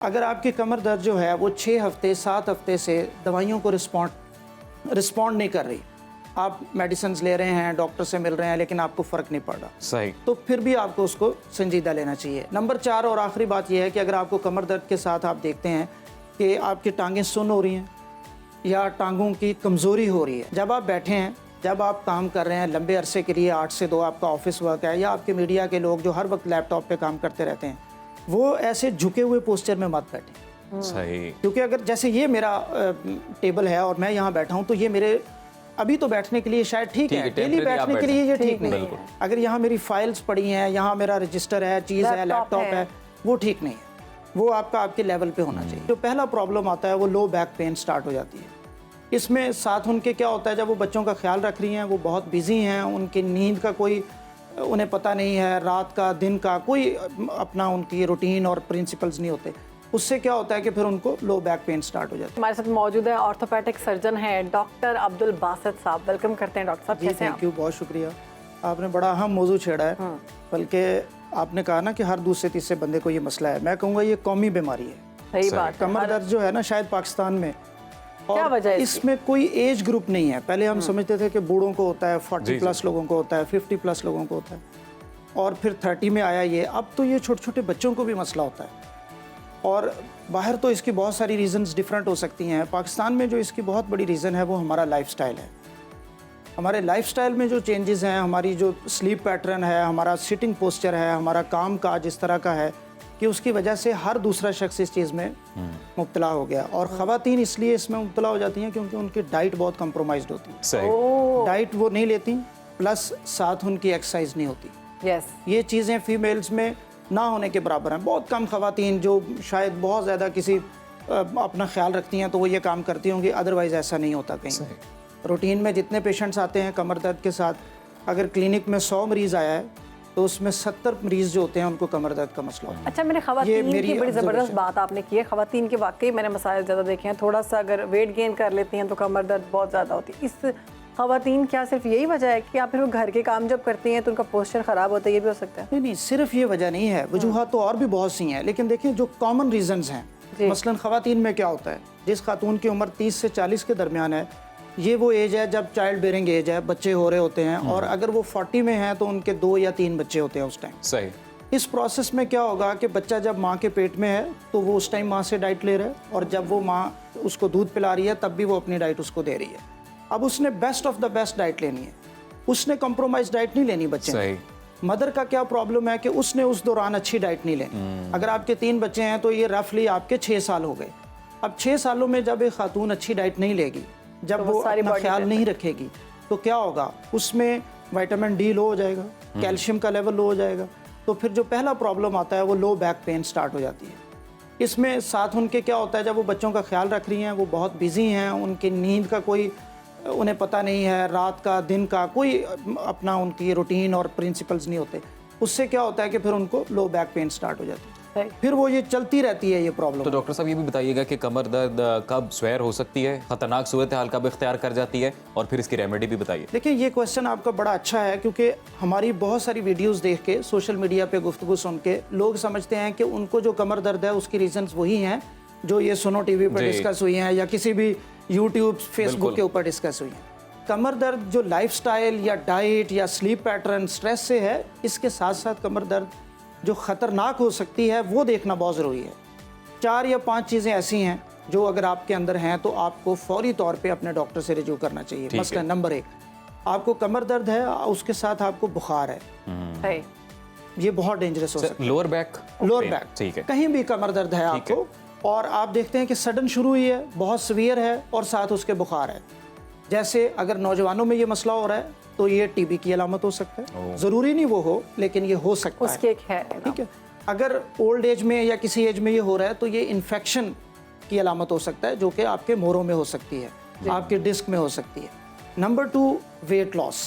अगर आपकी कमर दर्द जो है वो 6 हफ्ते 7 हफ्ते से दवाइयों को रिस्पॉन्ड नहीं कर रही, आप मेडिसिन ले रहे हैं, डॉक्टर से मिल रहे हैं, लेकिन आपको फ़र्क नहीं पड़ रहा, सही, तो फिर भी आपको उसको संजीदा लेना चाहिए। नंबर 4 और आखिरी बात यह है कि अगर आपको कमर दर्द के साथ आप देखते हैं कि आपकी टांगें सुन्न हो रही हैं या टांगों की कमज़ोरी हो रही है, जब आप बैठे हैं, जब आप काम कर रहे हैं लंबे अरसे के लिए 8 से 2 आपका ऑफिस वर्क है, या आपके मीडिया के लोग जो हर वक्त लैपटॉप पे काम करते रहते हैं, वो ऐसे झुके हुए पोस्चर में मत बैठें। सही, क्योंकि अगर जैसे ये मेरा टेबल है और मैं यहाँ बैठा हूँ, तो ये मेरे अभी तो बैठने के लिए शायद ठीक है, डेली बैठने के लिए ये ठीक नहीं है। अगर यहाँ मेरी फाइल्स पड़ी हैं, यहाँ मेरा रजिस्टर है, चीज़ है, लैपटॉप है, वो ठीक नहीं है। वो आपके लेवल पे होना चाहिए। जो पहला प्रॉब्लम आता है वो लो बैक पेन स्टार्ट हो जाती है। इसमें साथ उनके क्या होता है, जब वो बच्चों का ख्याल रख रही हैं, वो बहुत बिजी हैं, उनकी नींद का कोई उन्हें पता नहीं है, रात का दिन का कोई अपना उनकी रूटीन और प्रिंसिपल्स नहीं होते। उससे क्या होता है कि फिर उनको लो बैक पेन स्टार्ट हो जाता है। हमारे साथ मौजूद है ऑर्थोपेडिक सर्जन है डॉक्टर अब्दुल बासित साहब। वेलकम करते हैं डॉक्टर साहब। जी कैसे हैं थैंक यू, बहुत शुक्रिया। आपने बड़ा अहम मौजू छेड़ा है, बल्कि आपने कहा ना कि हर दूसरे तीसरे बंदे को ये मसला है। मैं कहूँगा ये कौमी बीमारी है। सही बात है। कमर दर्द जो है ना, शायद पाकिस्तान में, क्या वजह है इसमें कोई एज ग्रुप नहीं है। पहले हम समझते थे कि बूढ़ों को होता है, 40 प्लस लोगों को होता है, 50 प्लस लोगों को होता है, और फिर 30 में आया ये। अब तो ये छोटे छोटे बच्चों को भी मसला होता है। और बाहर तो इसकी बहुत सारी रीज़न्स डिफरेंट हो सकती हैं। पाकिस्तान में जो इसकी बहुत बड़ी रीज़न है वो हमारा लाइफस्टाइल है। हमारे लाइफस्टाइल में जो चेंजेस हैं, हमारी जो स्लीप पैटर्न है, हमारा सिटिंग पोस्चर है, हमारा काम काज इस तरह का है कि उसकी वजह से हर दूसरा शख्स इस चीज़ में मुब्तला हो गया। और ख़वातीन इसलिए इसमें मुब्तला हो जाती हैं क्योंकि उनकी डाइट बहुत कंप्रोमाइज्ड होती है। सही, डाइट वो नहीं लेती, प्लस साथ उनकी एक्सरसाइज नहीं होती। ये चीज़ें फीमेल्स में ना होने के बराबर हैं। बहुत कम ख़वातीन जो शायद बहुत ज़्यादा किसी अपना ख्याल रखती हैं तो वो ये काम करती होंगी, अदरवाइज़ ऐसा नहीं होता कहीं। रूटीन में जितने पेशेंट्स आते हैं कमर दर्द के साथ, अगर क्लिनिक में 100 मरीज़ आया है तो उसमें 70 मरीज़ जो होते हैं उनको कमर दर्द का मसला होता है। अच्छा, मैंने ख़वातीन की बड़ी ज़बरदस्त बात आपने की है। ख़वातीन के वाकई मैंने मसाइल ज़्यादा देखे हैं। थोड़ा सा अगर वेट गेन कर लेती हैं तो कमर दर्द बहुत ज़्यादा होती है। इस ख़वातीन क्या सिर्फ यही वजह है कि आप फिर वो घर के काम जब करती हैं तो उनका पोस्चर ख़राब होता है? ये भी हो सकता है। नहीं, सिर्फ ये वजह नहीं है, वजूहात तो और भी बहुत सी हैं। लेकिन देखिए जो कॉमन रीजंस हैं, मसलन ख़वातीन में क्या होता है, जिस खातून की उम्र 30 से 40 के दरमियान है, ये वो एज है जब चाइल्ड बेयरिंग एज है, बच्चे हो रहे होते हैं। और अगर वो 40 में हैं तो उनके 2 या 3 बच्चे होते हैं उस टाइम। सही, इस प्रोसेस में क्या होगा कि बच्चा जब माँ के पेट में है तो वो उस टाइम माँ से डाइट ले रहा है, और जब वो माँ उसको दूध पिला रही है तब भी वो अपनी डाइट उसको दे रही है। अब उसने best of the best diet लेनी है, उसने कॉम्प्रोमाइज डाइट नहीं लेनी बच्चे ने। मदर का क्या प्रॉब्लम है कि उसने उस दौरान अच्छी डाइट नहीं लेनी। अगर आपके 3 बच्चे हैं तो ये रफली आपके 6 साल हो गए। अब 6 सालों में जब एक खातून अच्छी डाइट नहीं लेगी, जब तो वो अपना ख्याल नहीं रखेगी, तो क्या होगा, उसमें विटामिन डी लो हो जाएगा, कैल्शियम का लेवल लो हो जाएगा। तो फिर जो पहला प्रॉब्लम आता है वो लो बैक पेन स्टार्ट हो जाती है। इसमें साथ उनके क्या होता है, जब वो बच्चों का ख्याल रख रही हैं, वो बहुत बिजी हैं, उनकी नींद का कोई उन्हें पता नहीं है, रात का दिन का कोई अपना उनकी रूटीन और प्रिंसिपल्स नहीं होते। उससे क्या होता है कि फिर उनको लो बैक पेन स्टार्ट हो जाती है, फिर वो ये चलती रहती है ये प्रॉब्लम। तो डॉक्टर साहब ये भी बताइएगा कि कमर दर्द कब सवेर हो सकती है, खतरनाक सूरत हाल कब इख्तियार कर जाती है, और फिर इसकी रेमेडी भी बताइए। देखिए ये क्वेश्चन आपका बड़ा अच्छा है, क्योंकि हमारी बहुत सारी वीडियोस देख के, सोशल मीडिया पे गुफ्तगू सुन के लोग समझते हैं कि उनको जो कमर दर्द है उसकी रीजंस वही हैं जो ये सुनो टीवी पर डिस्कस हुई हैं या किसी भी यूट्यूब फेसबुक के ऊपर डिस्कस हुई हैं। कमर दर्द जो लाइफस्टाइल या डाइट या स्लीप पैटर्न स्ट्रेस से है, इसके साथ साथ कमर दर्द जो ख़तरनाक हो सकती है वो देखना बहुत ज़रूरी है। 4 या 5 चीज़ें ऐसी हैं जो अगर आपके अंदर हैं तो आपको फौरी तौर पे अपने डॉक्टर से रिज्यू करना चाहिए। मसलन नंबर 1, आपको कमर दर्द है, उसके साथ आपको बुखार है, ये बहुत डेंजरस हो सकता है। लोअर बैक, ठीक है, कहीं भी कमर दर्द है आपको, और आप देखते हैं कि सडन शुरू हुई है, बहुत सीवियर है, और साथ उसके बुखार है। जैसे अगर नौजवानों में ये मसला हो रहा है तो ये टीबी की अलामत हो सकता है। ज़रूरी नहीं वो हो, लेकिन ये हो सकता है, ठीक है। अगर ओल्ड एज में या किसी एज में ये हो रहा है तो ये इन्फेक्शन की अलामत हो सकता है, जो कि आपके मोरों में हो सकती है, आपके डिस्क में हो सकती है। Number 2, weight loss.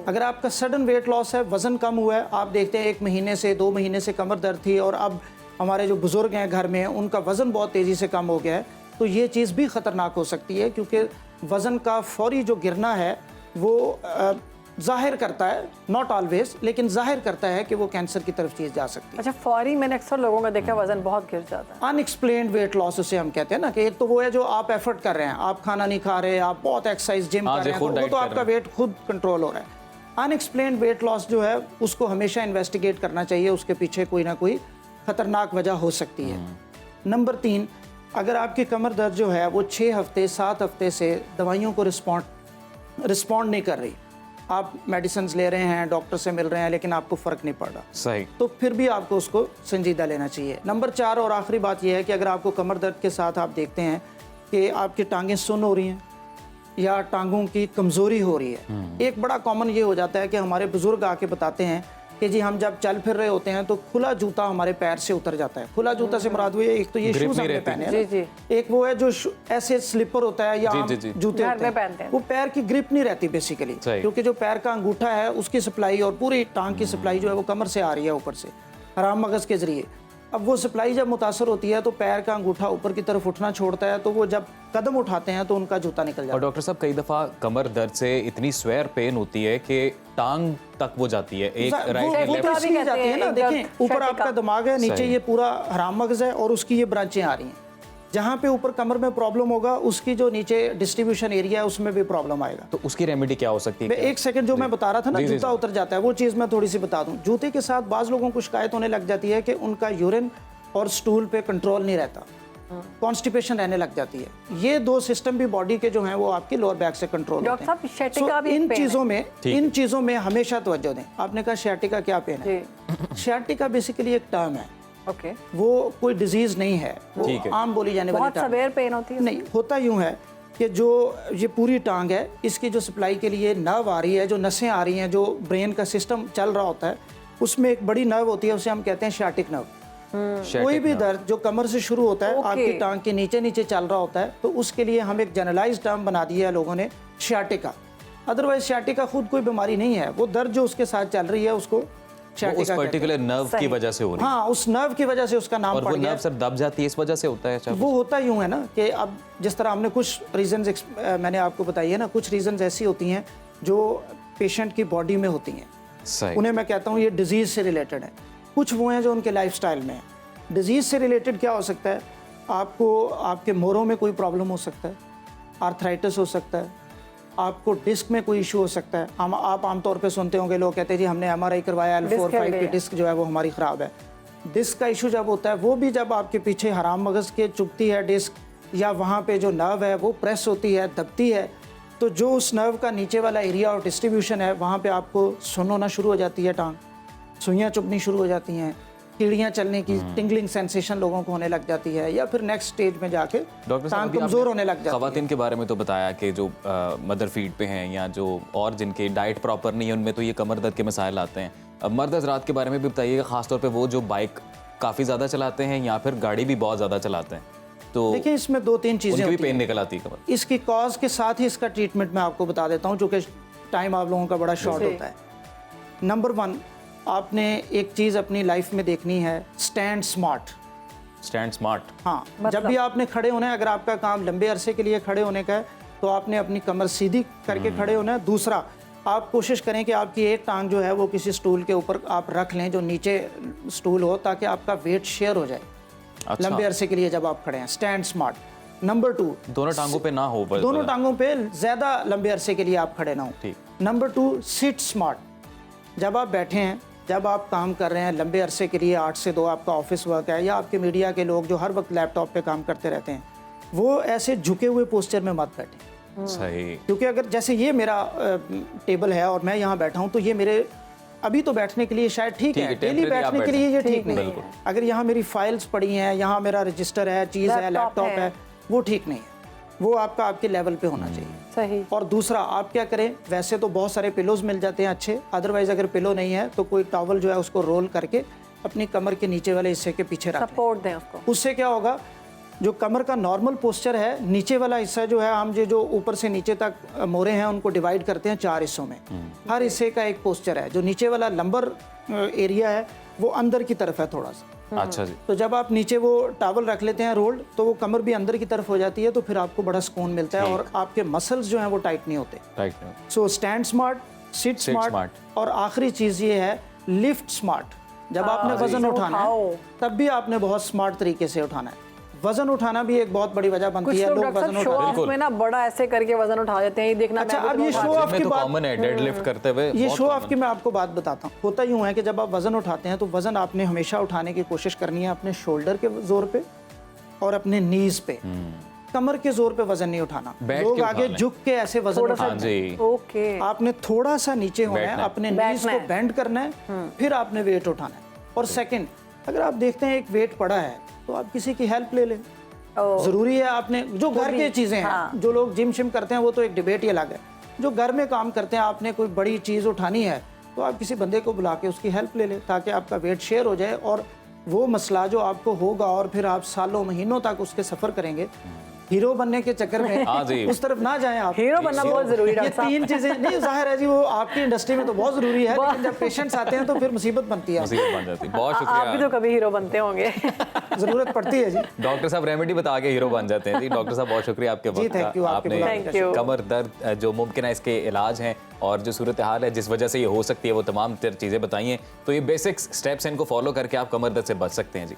अगर आपका सडन वेट लॉस है, वज़न कम हुआ है, आप देखते हैं 1 महीने से 2 महीने से कमर दर्द थी और अब हमारे जो बुज़ुर्ग हैं घर में उनका वज़न बहुत तेज़ी से कम हो गया है, तो ये चीज़ भी ख़तरनाक हो सकती है, क्योंकि वज़न का फौरी जो गिरना है वो जाहिर करता है, नॉट ऑलवेज, लेकिन जाहिर करता है कि वो कैंसर की तरफ चीज़ जा सकती है। अच्छा, फौरी मैंने अक्सर लोगों का देखा वजन बहुत गिर जाता है। अनएक्सप्लेन्ड वेट लॉस उसे हम कहते हैं ना, कि एक तो वो है जो आप एफर्ट कर रहे हैं, आप खाना नहीं खा रहे, आप बहुत एक्सरसाइज जिम कर रहे हैं, तो वो तो आपका वेट खुद कंट्रोल हो रहा है। अनएक्सप्लेन्ड वेट लॉस जो है उसको हमेशा इन्वेस्टिगेट करना चाहिए, उसके पीछे कोई ना कोई खतरनाक वजह हो सकती है। नंबर 3, अगर आपकी कमर दर्द जो है वो 6 हफ्ते 7 हफ्ते से दवाइयों को रिस्पॉन्ड नहीं कर रही, आप मेडिसिन ले रहे हैं, डॉक्टर से मिल रहे हैं, लेकिन आपको फ़र्क नहीं पड़ रहा, सही, तो फिर भी आपको उसको संजीदा लेना चाहिए। नंबर 4 और आखिरी बात यह है कि अगर आपको कमर दर्द के साथ आप देखते हैं कि आपकी टांगें सुन्न हो रही हैं या टांगों की कमज़ोरी हो रही है, एक बड़ा कॉमन ये हो जाता है कि हमारे बुज़ुर्ग आके बताते हैं कि जी हम जब चल फिर रहे होते हैं तो खुला जूता हमारे पैर से उतर जाता है। खुला जूता से मुराद हुई है, एक तो ये शूज़ हमने पहने हैं ना, एक वो है जो ऐसे स्लीपर होता है या जूते होते हैं, वो पैर की ग्रिप नहीं रहती बेसिकली, क्योंकि जो पैर का अंगूठा है उसकी सप्लाई और पूरी टांग की सप्लाई जो है वो कमर से आ रही है ऊपर से हराम मगज़ के ज़रिए। अब वो सप्लाई जब मुतासर होती है तो पैर का अंगूठा ऊपर की तरफ उठना छोड़ता है, तो वो जब कदम उठाते हैं तो उनका जूता निकल जाता है। और डॉक्टर साहब कई दफ़ा कमर दर्द से इतनी स्वेयर पेन होती है कि टांग तक वो जाती है, एक राइट वो तो इसलिए जाती है ना, देखिए ऊपर आपका दिमाग है, नीचे ये पूरा हराम मगज़ है और उसकी ये ब्रांचें आ रही हैं। जहाँ पे ऊपर कमर में प्रॉब्लम होगा उसकी जो नीचे डिस्ट्रीब्यूशन एरिया है उसमें भी प्रॉब्लम आएगा। तो उसकी रेमेडी क्या हो सकती है? एक सेकंड, जो मैं बता रहा था ना, जूता उतर जाता है, वो चीज़ मैं थोड़ी सी बता दूं। जूते के साथ बाज़ लोगों को शिकायत होने लग जाती है कि उनका यूरिन और स्टूल पे कंट्रोल नहीं रहता, कॉन्स्टिपेशन रहने लग जाती है। ये 2 सिस्टम भी बॉडी के जो हैं वो आपकी लोअर बैक से कंट्रोल होते हैं। शैटिका भी इन चीज़ों में हमेशा तवज्जो दें। आपने कहा शैटिका क्या पेन है? शैटिका बेसिकली एक टर्म है, ओके, वो कोई डिजीज नहीं है, वो आम बोली जाने वाली टर्म। सवेयर पेन होती है? नहीं, होता यूं है कि जो ये पूरी टांग है इसकी जो सप्लाई के लिए नर्व आ रही है, जो नसें आ रही हैं, जो ब्रेन का सिस्टम चल रहा होता है, उसमें एक बड़ी नर्व होती है, उसे हम कहते हैं शैटिक नर्व। कोई भी दर्द जो कमर से शुरू होता है, आपकी टांग के नीचे नीचे चल रहा होता है, तो उसके लिए हम एक जनरलाइज टर्म बना दिया है लोगों ने, शैटिका। अदरवाइज शैटिका खुद कोई बीमारी नहीं है, वो दर्द जो उसके साथ चल रही है उसको उस पर्टिकुलर नर्व की वजह से हो रही है। हाँ, उस नर्व की वजह से उसका नाम पड़ गया। और वो नर्व सर दब जाती है, इस वजह से होता है? वो होता यूं है ना कि अब जिस तरह हमने कुछ रीजंस मैंने आपको बताई है ना, कुछ रीजंस ऐसी होती हैं जो पेशेंट की बॉडी में होती हैं, उन्हें मैं कहता हूँ ये डिजीज से रिलेटेड है। कुछ वो हैं जो उनके लाइफस्टाइल में है। डिजीज से रिलेटेड क्या हो सकता है? आपको आपके मोरों में कोई प्रॉब्लम हो सकता है, आर्थराइटिस हो सकता है, आपको डिस्क में कोई इशू हो सकता है। आप आमतौर पे सुनते होंगे लोग कहते हैं जी हमने MRI करवाया, L4-5 की डिस्क जो है वो हमारी ख़राब है। डिस्क का इशू जब होता है वो भी जब आपके पीछे हराम मगज़ के चुभती है डिस्क, या वहाँ पे जो नर्व है वो प्रेस होती है, दबती है, तो जो उस नर्व का नीचे वाला एरिया और डिस्ट्रीब्यूशन है वहाँ पे आपको सुन्न होना शुरू हो जाती है, टांग सुइयाँ चुभनी शुरू हो जाती हैं, कीड़ियाँ चलने की टिंगलिंग सेंसेशन लोगों को होने लग जाती है, या फिर नेक्स्ट स्टेज में जाके टांग कमज़ोर होने लग जाती है। ख़वातीन के बारे में तो बताया कि जो मदर फीड पे हैं या जो और जिनके डाइट प्रॉपर नहीं है उनमें तो ये कमर दर्द के मसाइल आते हैं। अब मर्द हज़रात के बारे में भी बताइएगा, ख़ासतौर पे वो जो बाइक काफ़ी ज़्यादा चलाते हैं या फिर गाड़ी भी बहुत ज़्यादा चलाते हैं, तो देखिए इसमें 2-3 चीज़ें उनकी भी पेन निकल आती है कमर। इसकी कॉज के साथ ही इसका ट्रीटमेंट मैं आपको बता देता हूँ, जो कि टाइम आप लोगों का बड़ा शॉर्ट होता है। नंबर 1, आपने एक चीज़ अपनी लाइफ में देखनी है, स्टैंड स्मार्ट। स्टैंड स्मार्ट, हाँ, जब भी आपने खड़े होना है, अगर आपका काम लंबे अरसे के लिए खड़े होने का है तो आपने अपनी कमर सीधी करके खड़े होना है। दूसरा, आप कोशिश करें कि आपकी एक टांग जो है वो किसी स्टूल के ऊपर आप रख लें जो नीचे स्टूल हो, ताकि आपका वेट शेयर हो जाए लंबे अरसे के लिए जब आप खड़े हैं। Stand smart. नंबर 2, दोनों टांगों पे ना हो, दोनों टांगों पे ज़्यादा लंबे अरसे के लिए आप खड़े ना हो। Number 2, sit smart. जब आप बैठे हैं, जब आप काम कर रहे हैं लंबे अरसे के लिए, 8 से 2 आपका ऑफिस वर्क है, या आपके मीडिया के लोग जो हर वक्त लैपटॉप पे काम करते रहते हैं, वो ऐसे झुके हुए पोस्चर में मत बैठें। सही, क्योंकि अगर जैसे ये मेरा टेबल है और मैं यहाँ बैठा हूँ, तो ये मेरे अभी तो बैठने के लिए शायद ठीक है, डेली बैठने के लिए ये ठीक नहीं है। अगर यहाँ मेरी फाइल्स पड़ी हैं, यहाँ मेरा रजिस्टर है, चीज़ है, लैपटॉप है, वो ठीक नहीं है। वो आपके लेवल पे होना चाहिए। सही। और दूसरा, आप क्या करें, वैसे तो बहुत सारे पिलोज मिल जाते हैं अच्छे, अदरवाइज अगर पिलो नहीं है तो कोई टॉवल जो है उसको रोल करके अपनी कमर के नीचे वाले हिस्से के पीछे रख सपोर्ट दें उसको। उससे क्या होगा, जो कमर का नॉर्मल पोस्चर है, नीचे वाला हिस्सा जो है, हम जो ऊपर से नीचे तक मोरे हैं उनको डिवाइड करते हैं 4 हिस्सों में। हर हिस्से का एक पोस्चर है। जो नीचे वाला लंबर एरिया है वो अंदर की तरफ है थोड़ा सा। अच्छा जी। तो जब आप नीचे वो टॉवल रख लेते हैं रोल्ड, तो वो कमर भी अंदर की तरफ हो जाती है, तो फिर आपको बड़ा सुकून मिलता है और आपके मसल्स जो हैं वो टाइट नहीं होते। टाइट नहीं होते। So stand smart, sit Sit smart, smart। और आखिरी चीज़ ये है लिफ्ट स्मार्ट। जब आपने वजन उठाना है तब भी आपने बहुत स्मार्ट तरीके से उठाना है। वजन उठाना भी एक बहुत बड़ी वजह बनती कुछ है, लोग लोग डॉक्टर वजन साहब शो उठाते ऑफ हैं। में ना बड़ा ऐसे करके वजन उठा देते हैं, ये देखना अच्छा, मैं अब भी ये तो शो उठा- ऑफ में की तो बात, कॉमन है डेडलिफ्ट करते हुए, ये बहुत शो ऑफ common की मैं आपको बात बताता हूँ। होता यूँ है कि जब आप वजन उठाते हैं तो वजन आपने हमेशा उठाने की कोशिश करनी है अपने शोल्डर के जोर पे और अपने नीज पे, कमर के जोर पे वजन नहीं उठाना। बैठ लोग के आगे उठा लें। झुक के ऐसे वजन थोड़ा उठाते हाँ हैं। जी, ओके आपने थोड़ा सा नीचे होना है, बैठना है। अपने नीज बैठना को है। बेंड करना है, फिर आपने वेट उठाना है। और सेकंड, अगर आप देखते हैं एक वेट पड़ा है तो आप किसी की हेल्प ले लें। जरूरी है आपने जो घर की चीजें हैं, हाँ। जो लोग जिम शिम करते हैं वो तो एक डिबेट ही अलग है। जो घर में काम करते हैं, आपने कोई बड़ी चीज उठानी है तो आप किसी बंदे को बुला के उसकी हेल्प ले लें, ताकि आपका वेट शेयर हो जाए और वो मसला जो आपको होगा और फिर आप सालों महीनों तक उसके सफर करेंगे। हीरो बनने के चक्कर में हाँ जी। उस तरफ ना जाएं आप। हीरो बनना बहुत जरूरी है ये डॉक्टर साहब। तीन चीजें नहीं, जाहिर है जी, वो आपकी इंडस्ट्री में तो बहुत जरूरी है, लेकिन जब पेशेंट्स आते हैं तो फिर मुसीबत बनती है, मुसीबत बन जाती है। बहुत आप भी शुक्रिया तो कभी हीरो बनते होंगे। जरूरत पड़ती है जी। डॉक्टर साहब, रेमेडी बता के हीरो बन जाते हैं जी। डॉक्टर साहब बहुत शुक्रिया आपके जी, वक्त thank you, का। आपके आपने बुलाने का शुक्रिया। कमर दर्द जो मुमकिन है इसके इलाज हैं और जो सूरत हाल है जिस वजह से ये हो सकती है वो तमाम चीज़ें बताई हैं। तो ये बेसिक्स स्टेप्स हैं, इनको फॉलो करके आप कमर दर्द से बच सकते हैं जी।